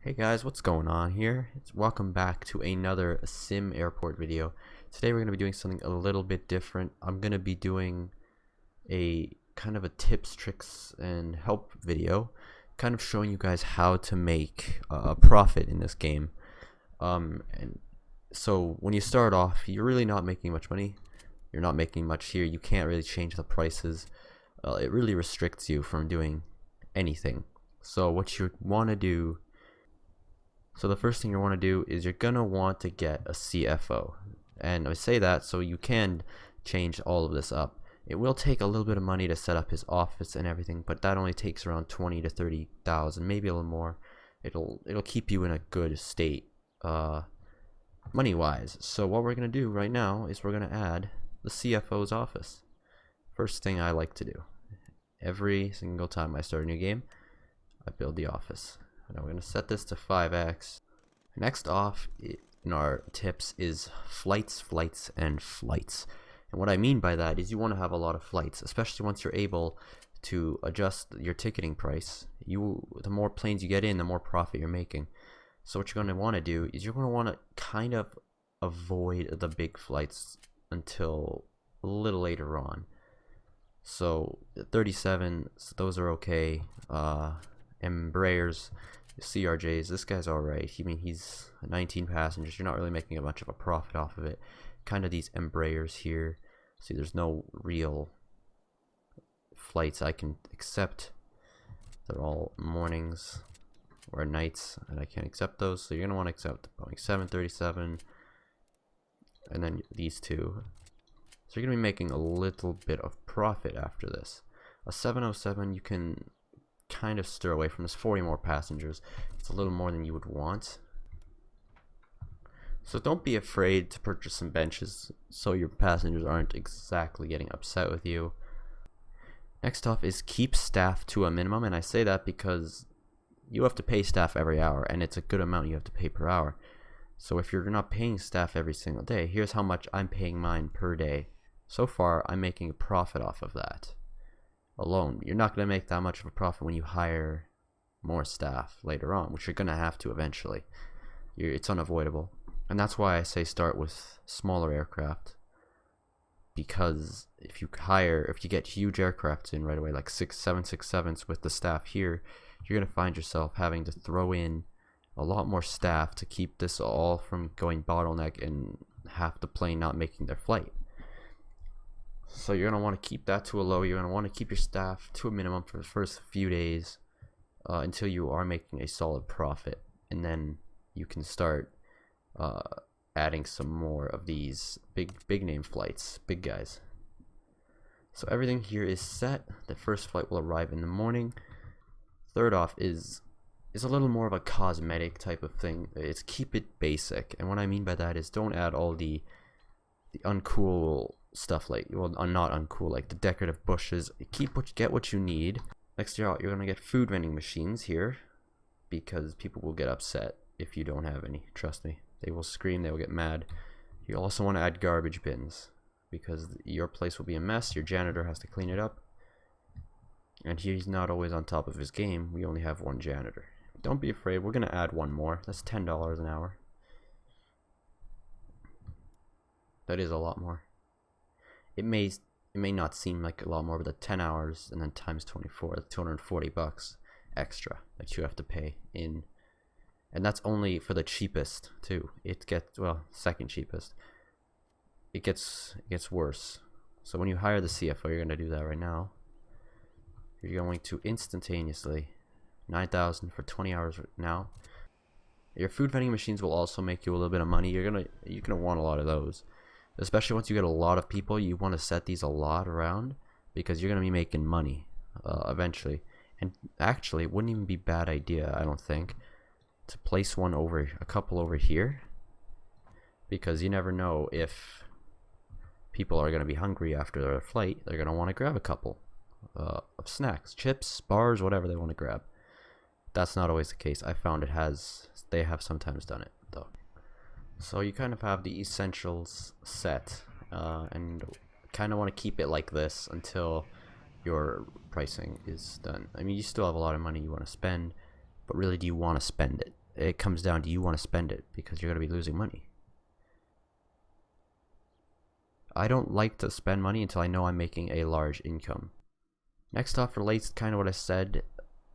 Hey guys, what's going on here? Welcome back to another Sim Airport video. Today we're going to be doing something a little bit different. I'm going to be doing a kind of a tips, tricks, and help video, kind of showing you guys how to make a profit in this game. And so when you start off, you're really not making much money. You're not making much here. You can't really change the prices. It really restricts you from doing anything. So what you want to do So the first thing you want to do is you're gonna want to get a CFO, and I say that so you can change all of this up. It will take a little bit of money to set up his office and everything, but that only takes around 20 to 30,000, maybe a little more. It'll keep you in a good state, money wise. So what we're gonna do right now is we're gonna add the CFO's office. First thing I like to do every single time I start a new game, I build the office. Now we're going to set this to 5x. Next off in our tips is flights, flights, and flights. And what I mean by that is you want to have a lot of flights, especially once you're able to adjust your ticketing price. The more planes you get in, the more profit you're making. So what you're going to want to do is you're going to want to kind of avoid the big flights until a little later on. So 37, so those are okay. Embraers, CRJs, this guy's alright. He's 19 passengers. You're not really making much of a profit off of it. Kind of these Embraers here. See, there's no real flights I can accept. They're all mornings or nights, and I can't accept those. So you're gonna want to accept Boeing 737, and then these two. So you're gonna be making a little bit of profit after this. A 707 you can kind of stir away from. This 40 more passengers. It's a little more than you would want. So don't be afraid to purchase some benches so your passengers aren't exactly getting upset with you. Next off is keep staff to a minimum, and I say that because you have to pay staff every hour, and it's a good amount you have to pay per hour. So if you're not paying staff every single day, here's how much I'm paying mine per day. So far, I'm making a profit off of that alone. You're not going to make that much of a profit when you hire more staff later on, which you're going to have to eventually. It's unavoidable. And that's why I say start with smaller aircraft, because if you get huge aircrafts in right away, like 767s with the staff here, you're going to find yourself having to throw in a lot more staff to keep this all from going bottleneck and half the plane not making their flight. So you're going to want to keep that to a low. You're going to want to keep your staff to a minimum for the first few days until you are making a solid profit. And then you can start adding some more of these big name flights, big guys. So everything here is set. The first flight will arrive in the morning. Third off is a little more of a cosmetic type of thing. It's keep it basic. And what I mean by that is don't add all the uncool stuff, like, well, not uncool, like the decorative bushes. Get what you need. Next you're gonna get food vending machines here, because people will get upset if you don't have any. Trust me, they will scream, they will get mad. You also want to add garbage bins, because your place will be a mess. Your janitor has to clean it up, and he's not always on top of his game. We only have one janitor. Don't be afraid, we're gonna add one more. That's $10 an hour. That is a lot more. It may not seem like a lot more, but the 10 hours and then times 24, that's $240 extra that you have to pay in. And that's only for the cheapest too. It gets, well, second cheapest. It gets worse. So when you hire the CFO, you're going to do that right now. You're going to instantaneously 9,000 for 20 hours now. Your food vending machines will also make you a little bit of money. You're gonna want a lot of those. Especially once you get a lot of people, you want to set these a lot around, because you're going to be making money eventually. And actually, it wouldn't even be a bad idea, I don't think, to place a couple over here, because you never know if people are going to be hungry after their flight. They're going to want to grab a couple of snacks, chips, bars, whatever they want to grab. That's not always the case. I found they have sometimes done it though. So you kind of have the essentials set, and kind of want to keep it like this until your pricing is done. I mean, you still have a lot of money you want to spend, but really, do you want to spend it? it comes down to you want to spend it because you're going to be losing money. I don't like to spend money until I know I'm making a large income. Next off relates kind of what I said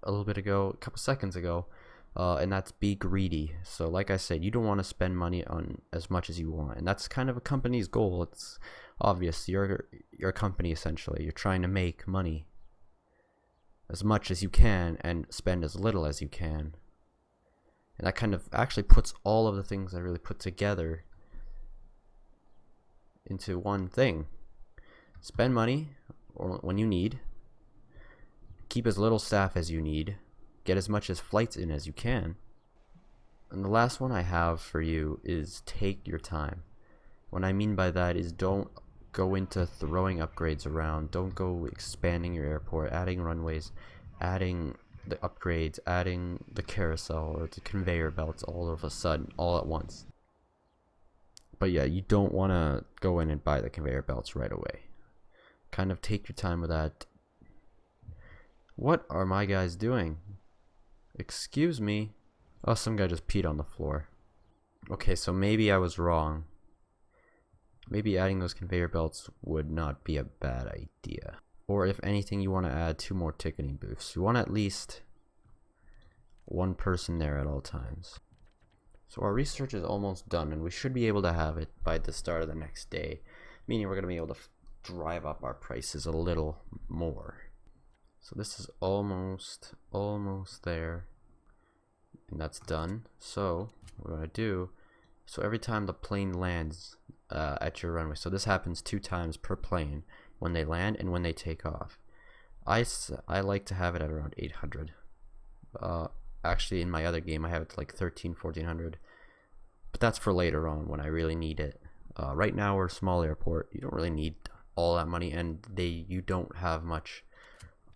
a little bit ago, a couple seconds ago, and that's be greedy. So like I said, you don't want to spend money on as much as you want, and that's kind of a company's goal. It's obvious. You're a company essentially. You're trying to make money as much as you can and spend as little as you can. And that kind of actually puts all of the things I really put together into one thing. Spend money when you need. Keep as little staff as you need. Get as much as flights in as you can. And the last one I have for you is take your time. What I mean by that is don't go into throwing upgrades around. Don't go expanding your airport, adding runways, adding the upgrades, adding the carousel or the conveyor belts all of a sudden, all at once. But yeah, you don't want to go in and buy the conveyor belts right away. Kind of take your time with that. What are my guys doing? Excuse me. Oh, some guy just peed on the floor. Okay, so maybe I was wrong. Maybe adding those conveyor belts would not be a bad idea. Or if anything, you want to add 2 more ticketing booths. You want at least 1 person there at all times. So our research is almost done, and we should be able to have it by the start of the next day, meaning we're going to be able to drive up our prices a little more. So this is almost there, and that's done. So what we're going to do, so every time the plane lands at your runway, so this happens 2 times per plane, when they land and when they take off. I like to have it at around 800. Actually, in my other game, I have it to like 1400. But that's for later on when I really need it. Right now, we're a small airport. You don't really need all that money, and you don't have much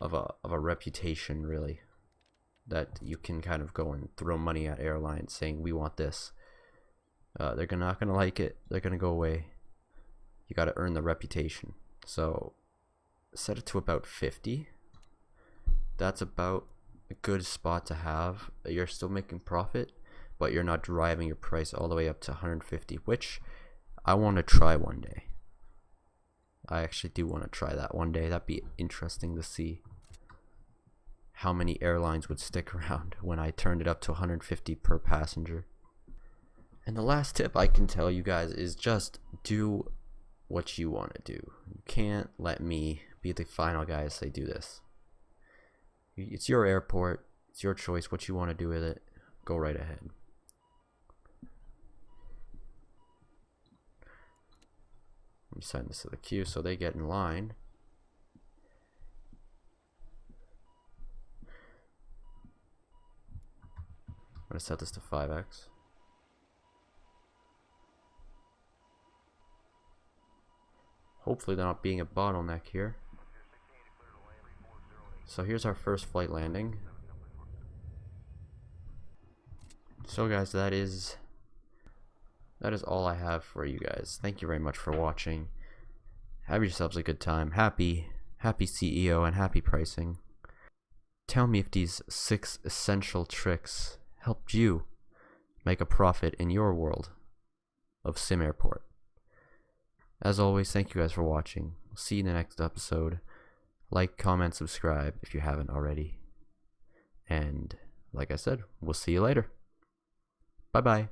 of a reputation really that you can kind of go and throw money at airlines saying we want this. They're not gonna like it. They're gonna go away. You got to earn the reputation. So set it to about 50. That's about a good spot to have. You're still making profit, but you're not driving your price all the way up to 150, which I want to try one day. I actually do want to try that one day. That'd be interesting to see how many airlines would stick around when I turned it up to 150 per passenger. And the last tip I can tell you guys is just do what you want to do. You can't let me be the final guy to say do this. It's your airport. It's your choice what you want to do with it. Go right ahead. Let me send this to the queue so they get in line. I'm going to set this to 5x. Hopefully they're not being a bottleneck here. So here's our first flight landing. So guys, that is all I have for you guys. Thank you very much for watching. Have yourselves a good time. Happy CEO and happy pricing. Tell me if these 6 essential tricks helped you make a profit in your world of Sim Airport. As always, thank you guys for watching. We'll see you in the next episode. Like, comment, subscribe if you haven't already. And like I said, we'll see you later. Bye-bye.